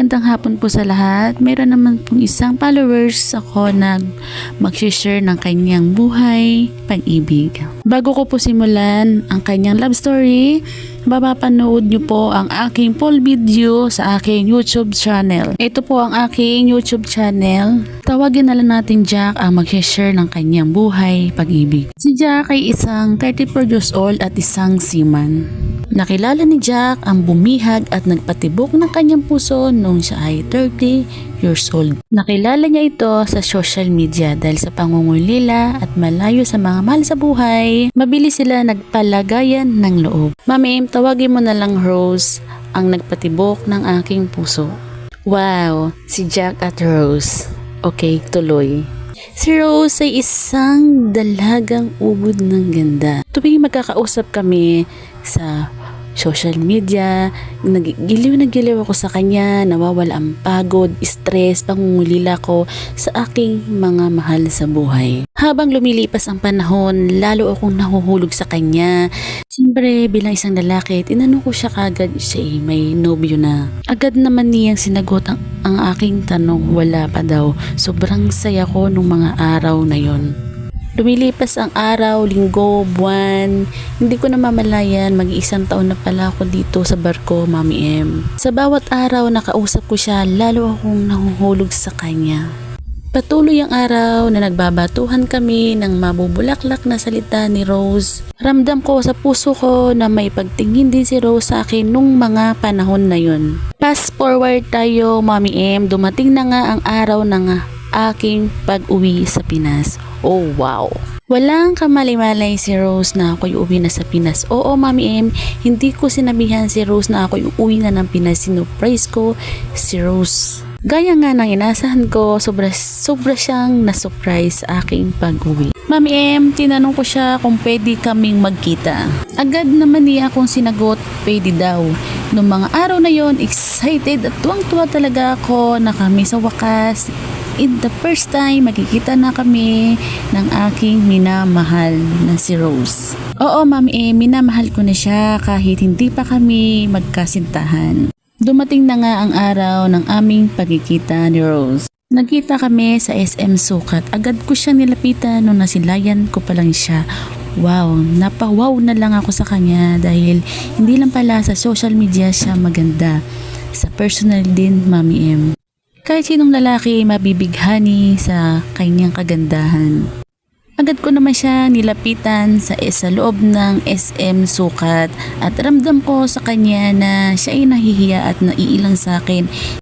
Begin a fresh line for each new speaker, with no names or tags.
magandang hapon po sa lahat. Mayroon naman pong isang followers ako na mag-share ng kanyang buhay, pag-ibig. Bago ko po simulan ang kanyang love story, mapapanood niyo po ang aking full video sa aking YouTube channel. Ito po ang aking YouTube channel. Tawagin na lang natin Jack ang mag-share ng kanyang buhay, pag-ibig. Si Jack ay isang 34 years old at isang seaman. Nakilala ni Jack ang bumihag at nagpatibok ng kanyang puso nung siya ay 30 years old. Nakilala niya ito sa social media dahil sa pangungulila at malayo sa mga mahal sa buhay. Mabilis sila nagpalagayan ng loob. Mami, tawagin mo na lang Rose ang nagpatibok ng aking puso. Wow, si Jack at Rose. Okay, tuloy. Si Rose ay isang dalagang ubod ng ganda. Tuwing magkakausap kami sa social media, nagigiliw na giliw ako sa kanya, nawawala ang pagod, stress, pangungulila ko sa aking mga mahal sa buhay. Habang lumilipas ang panahon, lalo akong nahuhulog sa kanya. Siyempre, bilang isang lalaki, tinanong ko siya kagad, siya may nobyo na. Agad naman niyang sinagot ang aking tanong, wala pa daw. Sobrang saya ko nung mga araw na yon. Lumilipas ang araw, linggo, buwan. Hindi ko namamalayan, mag-iisang taon na pala ako dito sa barko, Mami M. Sa bawat araw nakausap ko siya, lalo akong nahuhulog sa kanya. Patuloy ang araw na nagbabatuhan kami ng mabubulaklak na salita ni Rose. Ramdam ko sa puso ko na may pagtingin din si Rose sa akin nung mga panahon na yun. Fast forward tayo, Mami M. Dumating na nga ang araw ng aking pag-uwi sa Pinas. Oh wow! Walang kamali-malay si Rose na ako'y uwi na sa Pinas. Oo, Mami M, hindi ko sinabihan si Rose na ako'y uwi na ng Pinas. Sinurprise ko si Rose. Gaya nga ng inasahan ko, sobra siyang na-surprise sa aking pag-uwi. Mami M, tinanong ko siya kung pwede kaming magkita. Agad naman niya akong sinagot, pwede daw. Noong mga araw na yon, excited at tuwang-tuwa talaga ako na kami sa wakas. In the first time, magkikita na kami ng aking minamahal na si Rose. Oo, Mami minamahal ko na siya kahit hindi pa kami magkasintahan. Dumating na nga ang araw ng aming pagkikita ni Rose. Nagkita kami sa SM Sukat. Agad ko siyang nilapitan nung nasilayan ko pa lang siya. Wow, napawaw na lang ako sa kanya dahil hindi lang pala sa social media siya maganda. Sa personal din, Mami M. Kahit sinong lalaki mabibighani sa kanyang kagandahan. Agad ko naman siya nilapitan sa loob ng SM Sukat at ramdam ko sa kanya na siya ay nahihiya at naiilang sa akin.